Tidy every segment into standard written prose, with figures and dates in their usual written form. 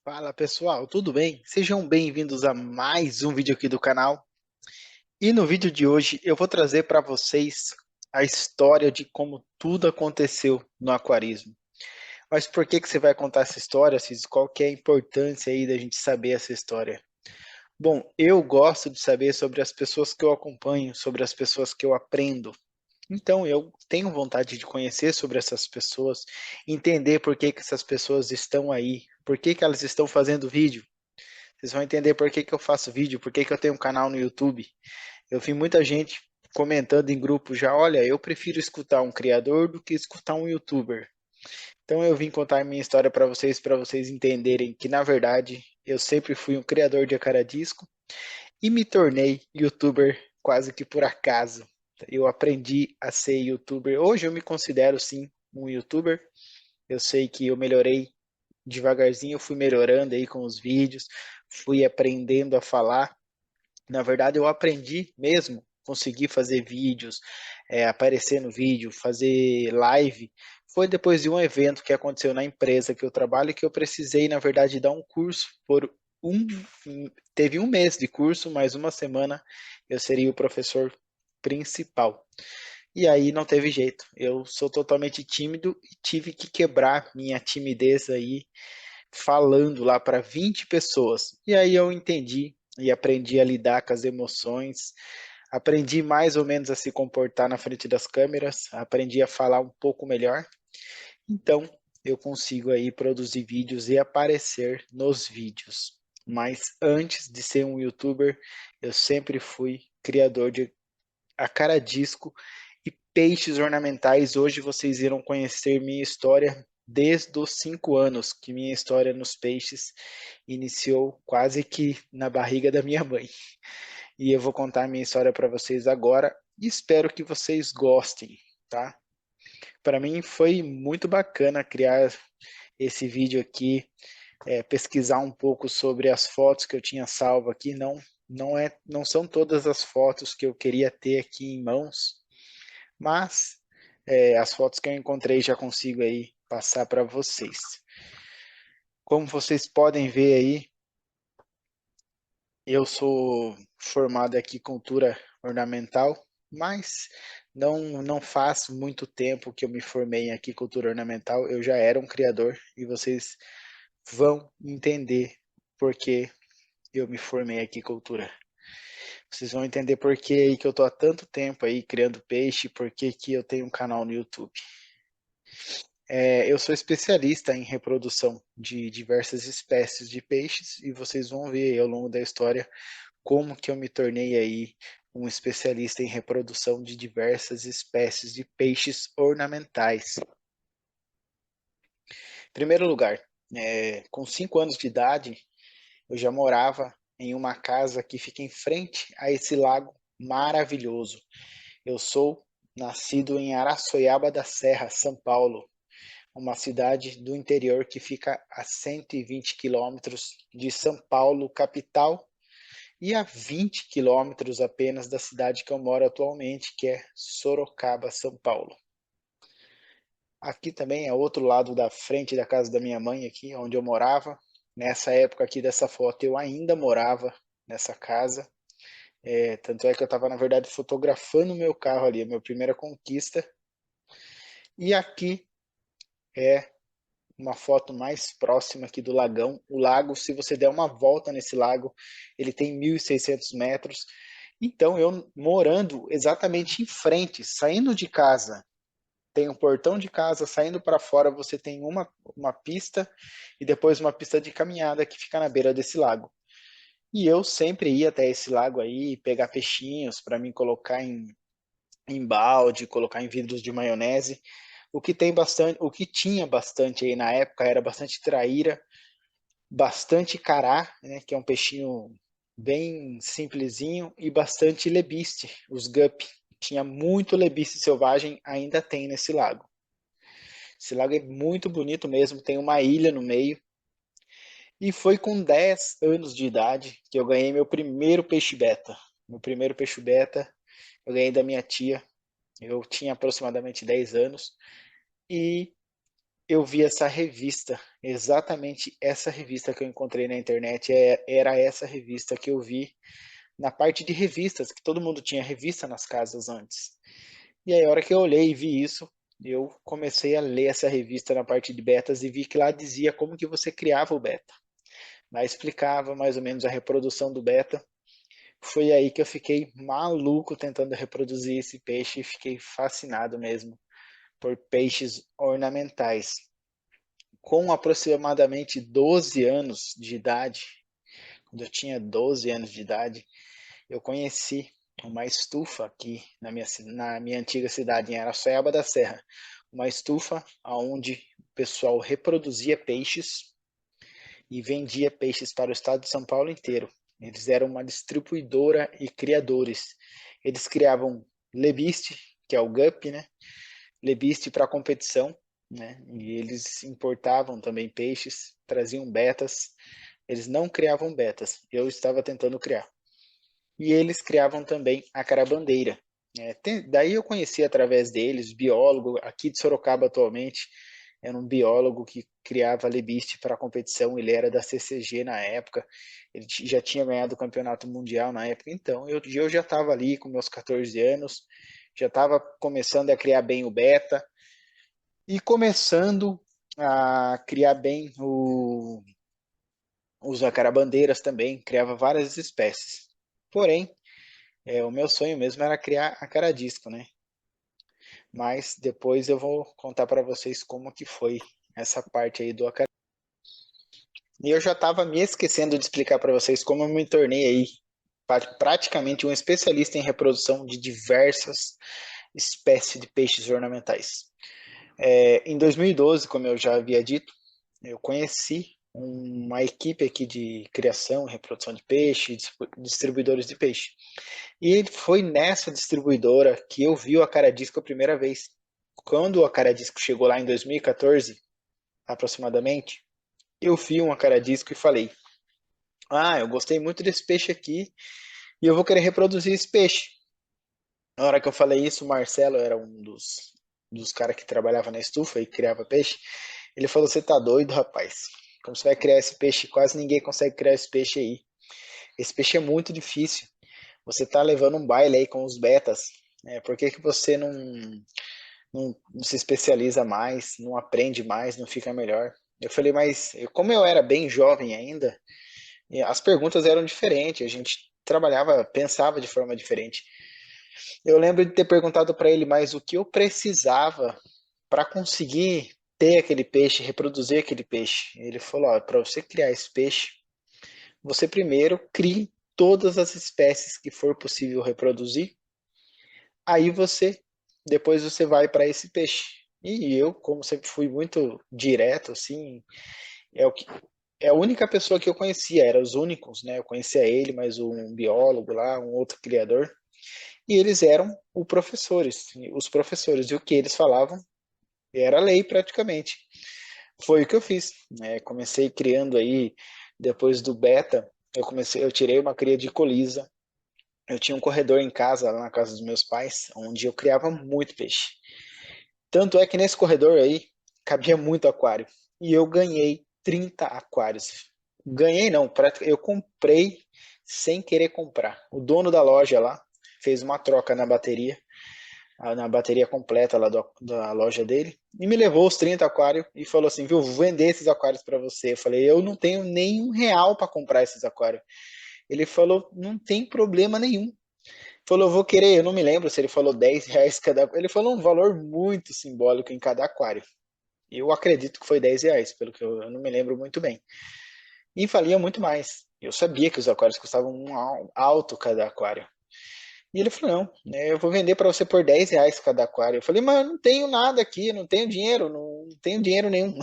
Fala pessoal, tudo bem? Sejam bem-vindos a mais um vídeo aqui do canal. E no vídeo de hoje eu vou trazer para vocês a história de como tudo aconteceu no aquarismo. Mas por que você vai contar essa história, Cis? Qual que é a importância aí da gente saber essa história? Bom, eu gosto de saber sobre as pessoas que eu acompanho, sobre as pessoas que eu aprendo. Então eu tenho vontade de conhecer sobre essas pessoas, entender por que que essas pessoas estão aí, por que que elas estão fazendo vídeo. Vocês vão entender por que que eu faço vídeo, por que que eu tenho um canal no YouTube. Eu vi muita gente comentando em grupo já, olha, eu prefiro escutar um criador do que escutar um YouTuber. Então eu vim contar minha história para vocês entenderem que na verdade eu sempre fui um criador de acaradisco e me tornei YouTuber quase que por acaso. Eu aprendi a ser YouTuber. Hoje eu me considero sim um YouTuber. Eu sei que eu melhorei devagarzinho, eu fui melhorando aí com os vídeos, fui aprendendo a falar. Na verdade, eu aprendi mesmo, consegui fazer vídeos, aparecer no vídeo, fazer live. Foi depois de um evento que aconteceu na empresa que eu trabalho que eu precisei, na verdade, dar um curso por um, teve um mês de curso, mais uma semana eu seria o professor principal. E aí não teve jeito. Eu sou totalmente tímido e tive que quebrar minha timidez aí falando lá para 20 pessoas. E aí eu entendi e aprendi a lidar com as emoções, aprendi mais ou menos a se comportar na frente das câmeras, aprendi a falar um pouco melhor. Então, eu consigo aí produzir vídeos e aparecer nos vídeos. Mas antes de ser um youtuber, eu sempre fui criador de acaradisco e peixes ornamentais. Hoje vocês irão conhecer minha história desde os 5 anos, que minha história nos peixes iniciou quase que na barriga da minha mãe. E eu vou contar minha história para vocês agora e espero que vocês gostem, tá? Para mim foi muito bacana criar esse vídeo aqui, pesquisar um pouco sobre as fotos que eu tinha salvo aqui. Não são todas as fotos que eu queria ter aqui em mãos, mas as fotos que eu encontrei já consigo aí passar para vocês. Como vocês podem ver aí, eu sou formado aqui em cultura ornamental, mas não faz muito tempo que eu me formei em aquicultura ornamental. Eu já era um criador e vocês vão entender por que eu me formei em aquicultura. Vocês vão entender por que aí que eu tô há tanto tempo aí criando peixe, por que que eu tenho um canal no YouTube. Eu sou especialista em reprodução de diversas espécies de peixes e vocês vão ver aí ao longo da história como que eu me tornei aí um especialista em reprodução de diversas espécies de peixes ornamentais. Em primeiro lugar, com 5 anos de idade, eu já morava em uma casa que fica em frente a esse lago maravilhoso. Eu sou nascido em Araçoiaba da Serra, São Paulo, uma cidade do interior que fica a 120 quilômetros de São Paulo, capital, e a 20 quilômetros apenas da cidade que eu moro atualmente, que é Sorocaba, São Paulo. Aqui também é outro lado da frente da casa da minha mãe, aqui onde eu morava. Nessa época aqui dessa foto eu ainda morava nessa casa. Tanto é que eu estava, na verdade, fotografando o meu carro ali, a minha primeira conquista. E aqui é uma foto mais próxima aqui do lagão. O lago, se você der uma volta nesse lago, ele tem 1.600 metros. Então, eu morando exatamente em frente, saindo de casa, tem um portão de casa, saindo para fora você tem uma pista e depois uma pista de caminhada que fica na beira desse lago. E eu sempre ia até esse lago aí, pegar peixinhos para mim colocar em balde, colocar em vidros de maionese. O que tinha bastante aí na época era bastante traíra, bastante cará, né, que é um peixinho bem simplesinho, e bastante lebiste, os guppy. Tinha muito lebiste selvagem, ainda tem nesse lago. Esse lago é muito bonito mesmo, tem uma ilha no meio. E foi com 10 anos de idade que eu ganhei meu primeiro peixe beta. Meu primeiro peixe beta eu ganhei da minha tia. Eu tinha aproximadamente 10 anos. E eu vi essa revista, exatamente essa revista que eu encontrei na internet, era essa revista que eu vi na parte de revistas, que todo mundo tinha revista nas casas antes. E aí, a hora que eu olhei e vi isso, eu comecei a ler essa revista na parte de betas e vi que lá dizia como que você criava o beta. Lá explicava mais ou menos a reprodução do beta. Foi aí que eu fiquei maluco tentando reproduzir esse peixe e fiquei fascinado mesmo por peixes ornamentais. Com aproximadamente 12 anos de idade, quando eu tinha 12 anos de idade, eu conheci uma estufa aqui na minha antiga cidade, em Araçoiaba da Serra. Uma estufa onde o pessoal reproduzia peixes e vendia peixes para o estado de São Paulo inteiro. Eles eram uma distribuidora e criadores. Eles criavam lebiste, que é o guppy, né? Lebiste para competição, né? E eles importavam também peixes, traziam betas. Eles não criavam betas, eu estava tentando criar. E eles criavam também a carabandeira. Daí eu conheci através deles, biólogo aqui de Sorocaba atualmente, era um biólogo que criava lebiste para a competição, ele era da CCG na época, ele já tinha ganhado o campeonato mundial na época, então eu já estava ali com meus 14 anos, já estava começando a criar bem o beta e começando a criar bem os acarabandeiras também, criava várias espécies. Porém, o meu sonho mesmo era criar a cara disco, né? Mas depois eu vou contar para vocês como que foi essa parte aí do acarajé. E eu já estava me esquecendo de explicar para vocês como eu me tornei aí praticamente um especialista em reprodução de diversas espécies de peixes ornamentais. Em 2012, como eu já havia dito, eu conheci uma equipe aqui de criação e reprodução de peixe, distribuidores de peixe. E foi nessa distribuidora que eu vi o Acaradisco a primeira vez. Quando o Acaradisco chegou lá em 2014, aproximadamente, eu vi um Acaradisco e falei: Ah, eu gostei muito desse peixe aqui e eu vou querer reproduzir esse peixe. Na hora que eu falei isso, o Marcelo era um dos caras que trabalhava na estufa e criava peixe. Ele falou: Você tá doido, rapaz? Como você vai criar esse peixe? Quase ninguém consegue criar esse peixe aí. Esse peixe é muito difícil. Você tá levando um baile aí com os betas. Por que que você não se especializa mais, não aprende mais, não fica melhor? Eu falei, mas como eu era bem jovem ainda, as perguntas eram diferentes, a gente trabalhava, pensava de forma diferente. Eu lembro de ter perguntado para ele mais o que eu precisava para conseguir ter aquele peixe, reproduzir aquele peixe. Ele falou, para você criar esse peixe, você primeiro crie todas as espécies que for possível reproduzir, aí depois você vai para esse peixe. E eu, como sempre fui muito direto, assim, é o que é a única pessoa que eu conhecia, eram os únicos, né? Eu conhecia ele, mais um biólogo lá, um outro criador, e eles eram os professores, e o que eles falavam era lei praticamente. Foi o que eu fiz, né? Comecei criando aí, depois do beta, eu tirei uma cria de colisa, eu tinha um corredor em casa, lá na casa dos meus pais, onde eu criava muito peixe. Tanto é que nesse corredor aí cabia muito aquário. E eu ganhei 30 aquários. Ganhei não, eu comprei sem querer comprar. O dono da loja lá fez uma troca na bateria completa lá da loja dele, e me levou os 30 aquários e falou assim, viu, vou vender esses aquários para você. Eu falei, eu não tenho nem R$ 1 para comprar esses aquários. Ele falou, não tem problema nenhum. Falou, vou querer, eu não me lembro se ele falou R$ 10 cada. Ele falou um valor muito simbólico em cada aquário. Eu acredito que foi R$ 10, pelo que eu não me lembro muito bem. E valia muito mais. Eu sabia que os aquários custavam alto cada aquário. E ele falou, não, né, eu vou vender para você por R$ 10 cada aquário. Eu falei, mas eu não tenho nada aqui, eu não tenho dinheiro, não tenho dinheiro nenhum.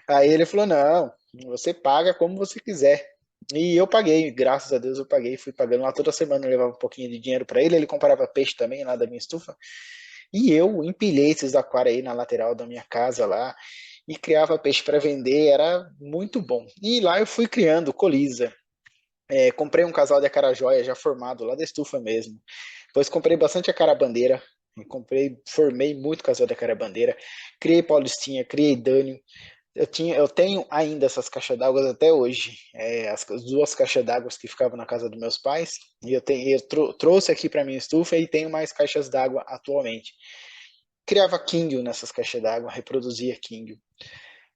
Aí ele falou, não, você paga como você quiser. E eu paguei, graças a Deus eu paguei, fui pagando lá toda semana, eu levava um pouquinho de dinheiro para ele, ele comprava peixe também lá da minha estufa, e eu empilhei esses aquários aí na lateral da minha casa lá, e criava peixe para vender, era muito bom. E lá eu fui criando colisa, comprei um casal de acarajóia já formado lá da estufa mesmo, depois comprei bastante acarabandeira, Eu comprei, formei muito casal da Carabandeira, criei Paulistinha, criei Dânio. Eu tenho ainda essas caixas d'água até hoje. As duas caixas d'água que ficavam na casa dos meus pais. E trouxe aqui para minha estufa e tenho mais caixas d'água atualmente. Criava Kingo nessas caixas d'água, reproduzia Kingo.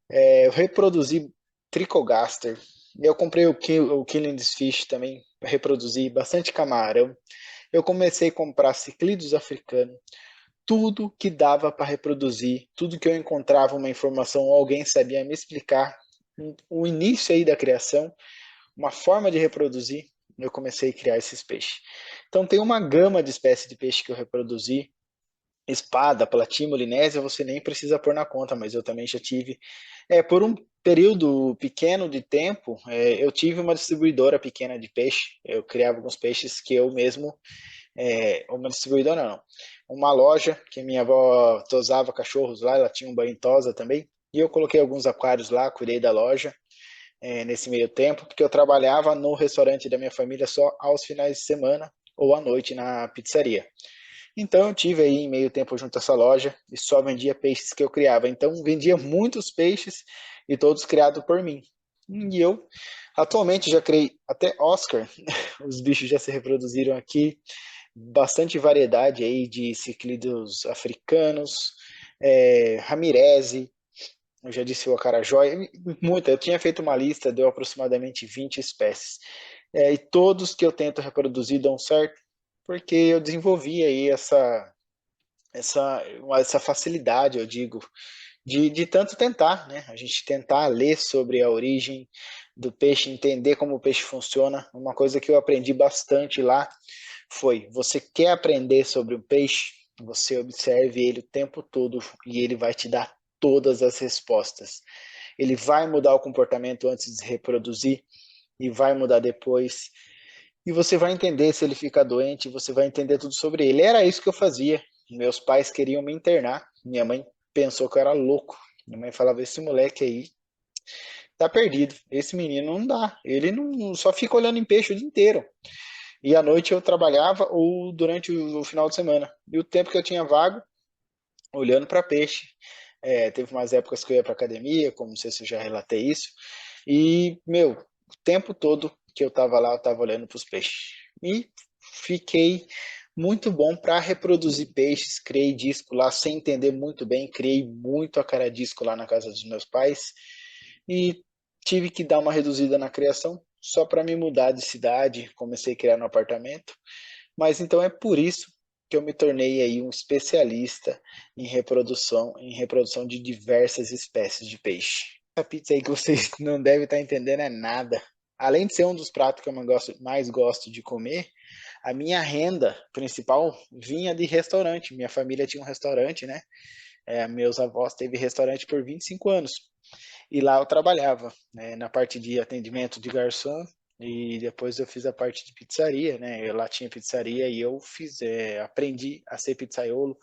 Eu reproduzi Tricogaster. Eu comprei o Killing Fish também, para reproduzir bastante camarão. Eu comecei a comprar ciclídeos africanos, tudo que dava para reproduzir, tudo que eu encontrava uma informação, alguém sabia me explicar, o início aí da criação, uma forma de reproduzir, eu comecei a criar esses peixes. Então tem uma gama de espécies de peixe que eu reproduzi, espada, platino, linésia, você nem precisa pôr na conta, mas eu também já tive. Por um período pequeno de tempo, eu tive uma distribuidora pequena de peixe. Eu criava alguns peixes que eu mesmo, uma distribuidora não, uma loja que minha avó tosava cachorros lá, ela tinha um banho em tosa também, e eu coloquei alguns aquários lá, cuidei da loja nesse meio tempo, porque eu trabalhava no restaurante da minha família só aos finais de semana ou à noite na pizzaria. Então eu tive aí em meio tempo junto a essa loja e só vendia peixes que eu criava. Então vendia muitos peixes e todos criados por mim. E eu atualmente já criei até Oscar. Os bichos já se reproduziram aqui. Bastante variedade aí de ciclídeos africanos, ramireze, eu já disse o acarajé, muita. Eu tinha feito uma lista, deu aproximadamente 20 espécies. E todos que eu tento reproduzir dão certo, porque eu desenvolvi aí essa facilidade, eu digo, de tanto tentar, né? A gente tentar ler sobre a origem do peixe, entender como o peixe funciona. Uma coisa que eu aprendi bastante lá foi: você quer aprender sobre o peixe, você observe ele o tempo todo e ele vai te dar todas as respostas. Ele vai mudar o comportamento antes de se reproduzir e vai mudar depois. E você vai entender se ele fica doente, você vai entender tudo sobre ele. Era isso que eu fazia. Meus pais queriam me internar. Minha mãe pensou que eu era louco. Minha mãe falava: esse moleque aí tá perdido. Esse menino não dá. Ele não só fica olhando em peixe o dia inteiro. E à noite eu trabalhava ou durante o final de semana. E o tempo que eu tinha vago, olhando para peixe. Teve umas épocas que eu ia para academia, como não sei se eu já relatei isso. E, meu, o tempo todo que eu estava lá, eu estava olhando para os peixes. E fiquei muito bom para reproduzir peixes. Criei disco lá sem entender muito bem. Criei muito a cara disco lá na casa dos meus pais. E tive que dar uma reduzida na criação só para me mudar de cidade. Comecei a criar no apartamento. Mas então é por isso que eu me tornei aí um especialista em reprodução de diversas espécies de peixe. Essa pizza aí que vocês não devem estar entendendo é nada. Além de ser um dos pratos que eu mais gosto de comer, a minha renda principal vinha de restaurante. Minha família tinha um restaurante, né? Meus avós teve restaurante por 25 anos. E lá eu trabalhava, né, na parte de atendimento de garçom, e depois eu fiz a parte de pizzaria, né? Lá tinha pizzaria e eu aprendi a ser pizzaiolo,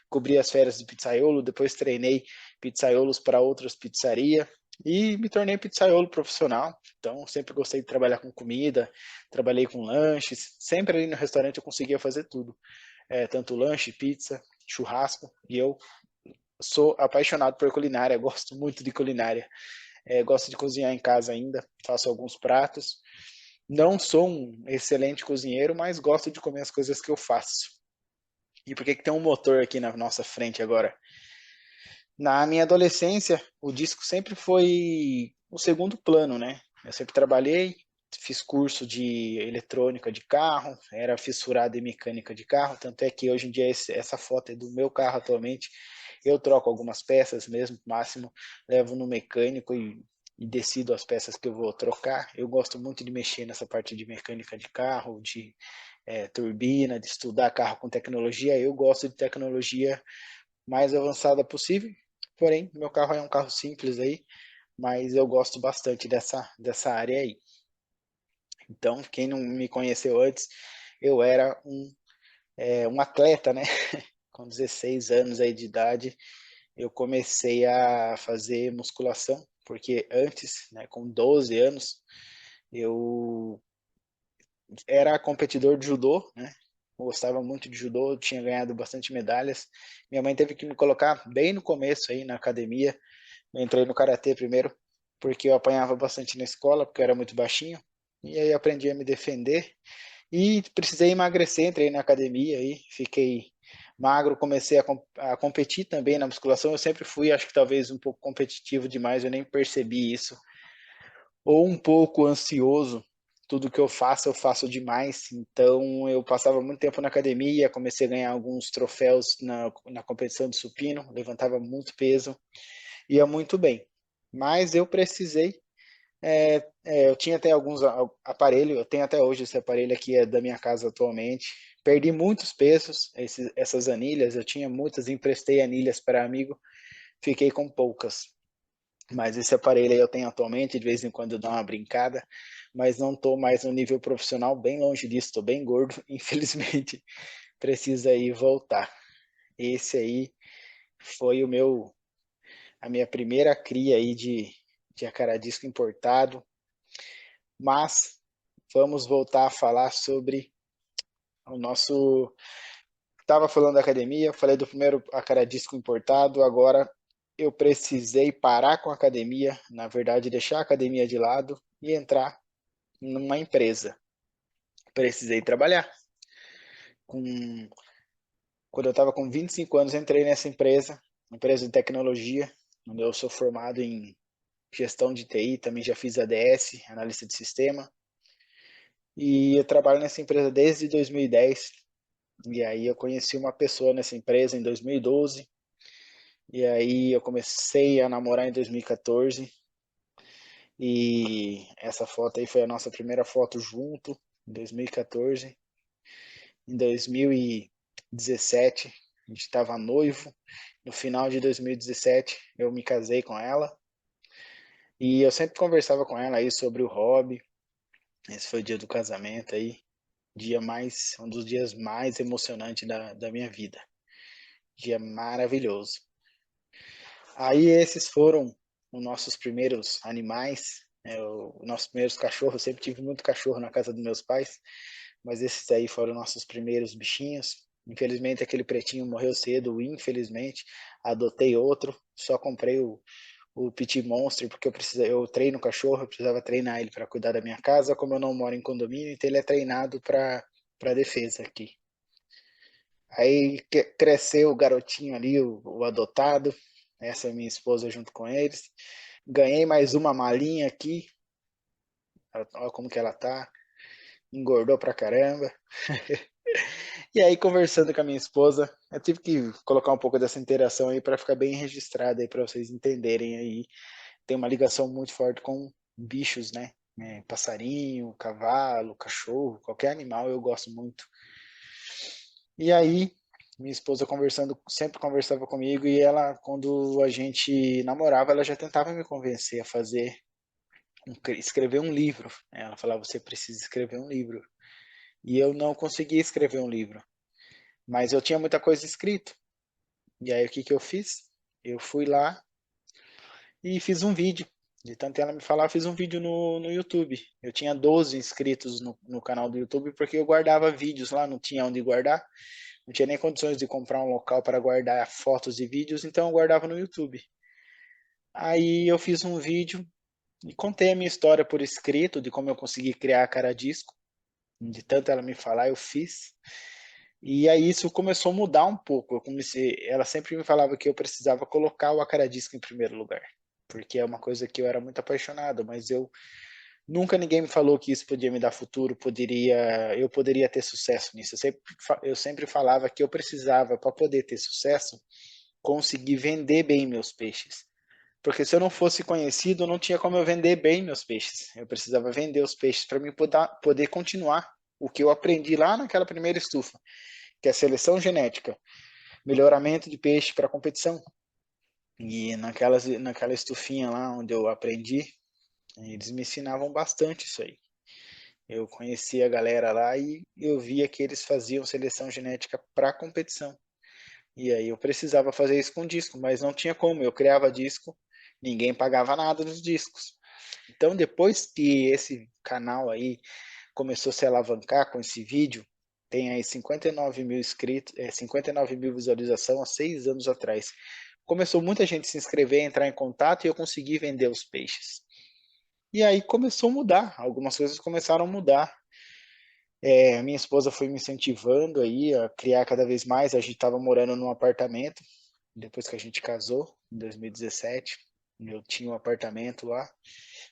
cobri as férias de pizzaiolo, depois treinei pizzaiolos para outras pizzarias e me tornei pizzaiolo profissional. Então sempre gostei de trabalhar com comida, trabalhei com lanches, sempre ali no restaurante eu conseguia fazer tudo, tanto lanche, pizza, churrasco, e eu sou apaixonado por culinária, gosto muito de culinária. Gosto de cozinhar em casa ainda, faço alguns pratos. Não sou um excelente cozinheiro, mas gosto de comer as coisas que eu faço. E por que que tem um motor aqui na nossa frente agora? Na minha adolescência, o disco sempre foi o segundo plano, né? Eu sempre trabalhei, fiz curso de eletrônica de carro, era fissurado em mecânica de carro, tanto é que hoje em dia essa foto é do meu carro atualmente. Eu troco algumas peças mesmo, máximo, levo no mecânico e decido as peças que eu vou trocar. Eu gosto muito de mexer nessa parte de mecânica de carro, de turbina, de estudar carro com tecnologia. Eu gosto de tecnologia mais avançada possível. Porém, meu carro é um carro simples aí, mas eu gosto bastante dessa área aí. Então, quem não me conheceu antes, eu era um atleta, né? Com 16 anos aí de idade, eu comecei a fazer musculação, porque antes, né, com 12 anos, eu era competidor de judô, né? gostava muito de judô, tinha ganhado bastante medalhas. Minha mãe teve que me colocar bem no começo aí na academia. Eu entrei no karatê primeiro, porque eu apanhava bastante na escola, porque eu era muito baixinho. E aí aprendi a me defender. E precisei emagrecer, entrei na academia aí, fiquei magro, comecei a competir também na musculação. Eu sempre fui, acho que talvez um pouco competitivo demais, eu nem percebi isso. Ou um pouco ansioso. Tudo que eu faço demais. Então eu passava muito tempo na academia, comecei a ganhar alguns troféus na competição de supino, levantava muito peso, ia muito bem. Mas eu precisei eu tinha até alguns aparelhos, eu tenho até hoje esse aparelho aqui, é da minha casa atualmente. Perdi muitos pesos, essas anilhas, eu tinha muitas, emprestei anilhas para amigo, fiquei com poucas. Mas esse aparelho aí eu tenho atualmente, de vez em quando eu dou uma brincada, mas não estou mais no nível profissional, bem longe disso, estou bem gordo, infelizmente precisa aí voltar. Esse aí foi a minha primeira cria aí de acaradisco importado, mas vamos voltar a falar sobre o nosso. Estava falando da academia, falei do primeiro acaradisco importado, agora eu precisei parar com a academia, na verdade, deixar a academia de lado e entrar numa empresa. Precisei trabalhar. Com, quando eu estava com 25 anos, entrei nessa empresa de tecnologia, onde eu sou formado em gestão de TI, também já fiz ADS, analista de sistema, e eu trabalho nessa empresa desde 2010. E aí eu conheci uma pessoa nessa empresa em 2012. E aí eu comecei a namorar em 2014. E essa foto aí foi a nossa primeira foto junto, em 2014. Em 2017, a gente estava noivo. No final de 2017, eu me casei com ela. E eu sempre conversava com ela aí sobre o hobby. Esse foi o dia do casamento aí. Um dos dias mais emocionantes da minha vida. Dia maravilhoso. Aí esses foram os nossos primeiros animais, os nossos primeiros cachorros. Eu sempre tive muito cachorro na casa dos meus pais, mas esses aí foram nossos primeiros bichinhos. Infelizmente aquele pretinho morreu cedo, infelizmente. Adotei outro, só comprei o Petit Monster porque eu treino cachorro, eu precisava treinar ele para cuidar da minha casa. Como eu não moro em condomínio, então ele é treinado para defesa aqui. Aí cresceu o garotinho ali, o adotado, essa é minha esposa junto com eles. Ganhei mais uma malinha aqui, olha como que ela tá, engordou pra caramba. E aí, conversando com a minha esposa, eu tive que colocar um pouco dessa interação aí para ficar bem registrada aí para vocês entenderem aí. Tem uma ligação muito forte com bichos, né? Passarinho, cavalo, cachorro, qualquer animal eu gosto muito. E aí, minha esposa conversando, sempre conversava comigo e ela, quando a gente namorava, ela já tentava me convencer a escrever um livro. Ela falava, você precisa escrever um livro. E eu não conseguia escrever um livro, mas eu tinha muita coisa escrito. E aí o que que eu fiz? Eu fui lá e fiz um vídeo. De tanto ela me falar, eu fiz um vídeo no YouTube. Eu tinha 12 inscritos no canal do YouTube porque eu guardava vídeos lá, não tinha onde guardar. Não tinha nem condições de comprar um local para guardar fotos e vídeos, então eu guardava no YouTube. Aí eu fiz um vídeo e contei a minha história por escrito, de como eu consegui criar a cara disco. De tanto ela me falar, eu fiz. E aí isso começou a mudar um pouco. Ela sempre me falava que eu precisava colocar o Acaradisco em primeiro lugar, porque é uma coisa que eu era muito apaixonado, mas eu nunca ninguém me falou que isso podia me dar futuro, eu poderia ter sucesso nisso. Eu sempre falava que eu precisava, para poder ter sucesso, conseguir vender bem meus peixes. Porque se eu não fosse conhecido, não tinha como eu vender bem meus peixes. Eu precisava vender os peixes para mim poder continuar o que eu aprendi lá naquela primeira estufa, que é a seleção genética, melhoramento de peixe para competição. E naquela estufinha lá onde eu aprendi, eles me ensinavam bastante isso aí. Eu conheci a galera lá e eu via que eles faziam seleção genética para competição. E aí eu precisava fazer isso com disco, mas não tinha como. Eu criava disco, ninguém pagava nada nos discos. Então depois que esse canal aí começou a se alavancar com esse vídeo, tem aí 59 mil inscritos, 59 mil visualizações há 6 anos atrás. Começou muita gente se inscrever, entrar em contato e eu consegui vender os peixes. E aí começou a mudar, algumas coisas começaram a mudar. Minha esposa foi me incentivando aí a criar cada vez mais. A gente estava morando num apartamento, depois que a gente casou, em 2017. Eu tinha um apartamento lá,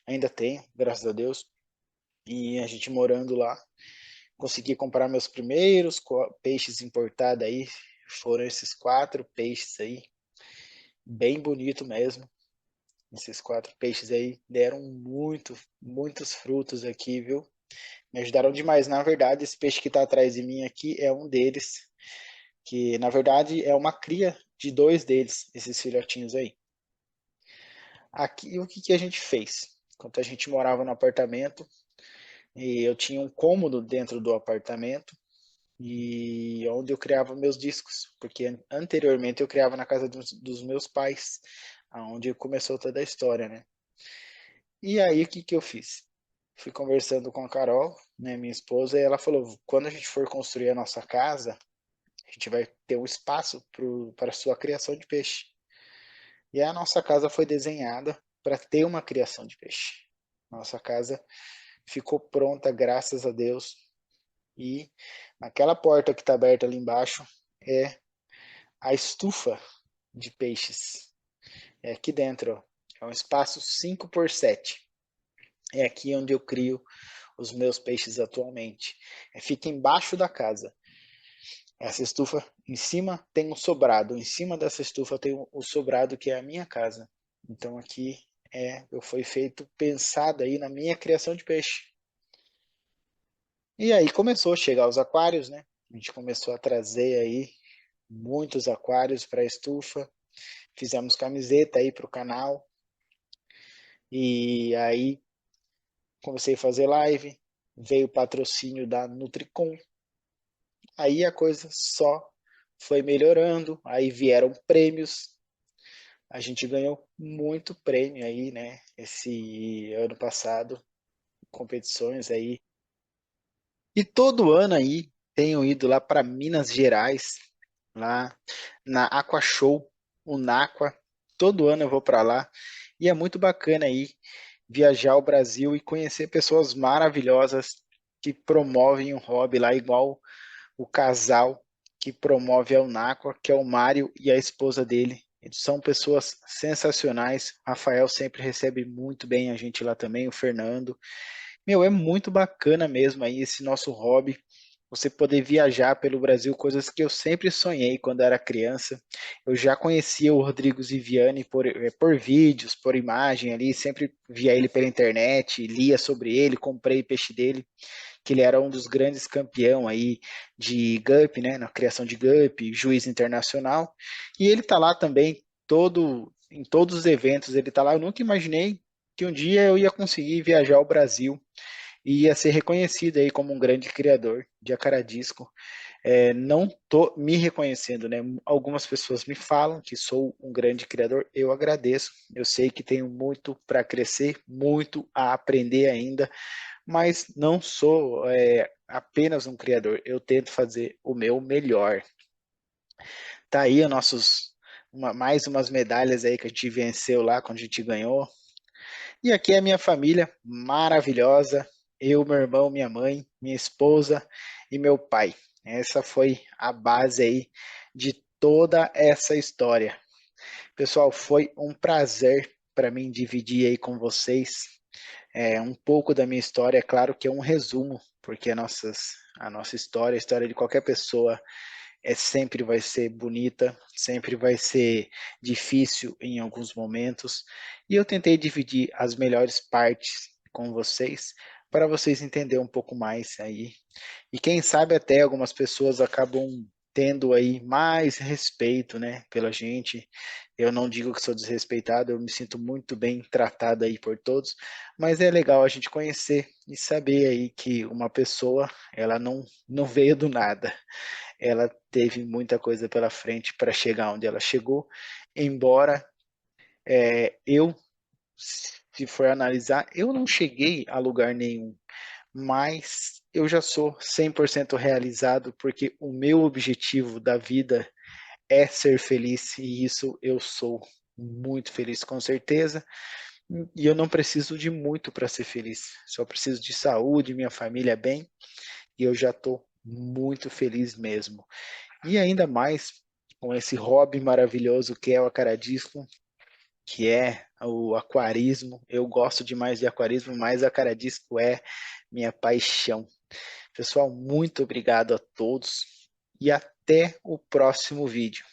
ainda tenho, graças a Deus. E a gente morando lá, consegui comprar meus primeiros peixes importados aí. Foram esses 4 peixes aí, bem bonito mesmo. Esses 4 peixes aí deram muitos frutos aqui, viu? Me ajudaram demais. Na verdade, esse peixe que está atrás de mim aqui é um deles, que na verdade é uma cria de 2 deles, esses filhotinhos aí. Aqui, o que que a gente fez? Enquanto a gente morava no apartamento, e eu tinha um cômodo dentro do apartamento, e onde eu criava meus discos, porque anteriormente eu criava na casa dos meus pais, aonde começou toda a história, né? E aí, o que que eu fiz? Fui conversando com a Carol, né, minha esposa, e ela falou: quando a gente for construir a nossa casa, a gente vai ter um espaço para a sua criação de peixe. E a nossa casa foi desenhada para ter uma criação de peixe. Nossa casa ficou pronta, graças a Deus. E naquela porta que está aberta ali embaixo é a estufa de peixes. É aqui dentro, ó. É um espaço 5 por 7. É aqui onde eu crio os meus peixes atualmente. Fica embaixo da casa. Essa estufa, em cima tem um sobrado. Em cima dessa estufa tem o sobrado que é a minha casa. Então aqui eu foi feito pensado aí na minha criação de peixe. E aí começou a chegar os aquários, né? A gente começou a trazer aí muitos aquários para a estufa. Fizemos camiseta aí para o canal. E aí comecei a fazer live. Veio o patrocínio da Nutricom. Aí a coisa só foi melhorando. Aí vieram prêmios. A gente ganhou muito prêmio aí, né? Esse ano passado, competições aí. E todo ano aí tenho ido lá para Minas Gerais, lá na Aqua Show, o Naqua. Todo ano eu vou para lá e é muito bacana aí viajar ao Brasil e conhecer pessoas maravilhosas que promovem um hobby lá, igual o casal que promove a Unáqua, que é o Mário e a esposa dele. Eles são pessoas sensacionais. O Rafael sempre recebe muito bem a gente lá também, o Fernando. Meu, é muito bacana mesmo aí esse nosso hobby. Você poder viajar pelo Brasil, coisas que eu sempre sonhei quando era criança. Eu já conhecia o Rodrigo Ziviani por vídeos, por imagem ali, sempre via ele pela internet, lia sobre ele, comprei peixe dele, que ele era um dos grandes campeão aí de GUP, né, na criação de GUP, juiz internacional, e ele tá lá também em todos os eventos, ele tá lá. Eu nunca imaginei que um dia eu ia conseguir viajar ao Brasil e ia ser reconhecido aí como um grande criador de acaradisco. Não tô me reconhecendo, né? Algumas pessoas me falam que sou um grande criador, eu agradeço. Eu sei que tenho muito para crescer, muito a aprender ainda, mas não sou apenas um criador. Eu tento fazer o meu melhor. Tá aí mais umas medalhas aí que a gente venceu lá quando a gente ganhou. E aqui é a minha família maravilhosa. Eu, meu irmão, minha mãe, minha esposa e meu pai. Essa foi a base aí de toda essa história. Pessoal, foi um prazer para mim dividir aí com vocês um pouco da minha história. É claro que é um resumo, porque a nossa história, a história de qualquer pessoa sempre vai ser bonita, sempre vai ser difícil em alguns momentos. E eu tentei dividir as melhores partes com vocês para vocês entenderem um pouco mais aí. E quem sabe até algumas pessoas acabam tendo aí mais respeito, né, pela gente. Eu não digo que sou desrespeitado, eu me sinto muito bem tratado aí por todos, mas é legal a gente conhecer e saber aí que uma pessoa, ela não veio do nada. Ela teve muita coisa pela frente para chegar onde ela chegou, embora eu, se for analisar, eu não cheguei a lugar nenhum, mas eu já sou 100% realizado, porque o meu objetivo da vida é ser feliz, e isso eu sou muito feliz com certeza, e eu não preciso de muito para ser feliz, só preciso de saúde, minha família bem, e eu já estou muito feliz mesmo. E ainda mais com esse hobby maravilhoso que é o acaradismo, que é o aquarismo. Eu gosto demais de aquarismo, mas acaradisco é minha paixão. Pessoal, muito obrigado a todos e até o próximo vídeo.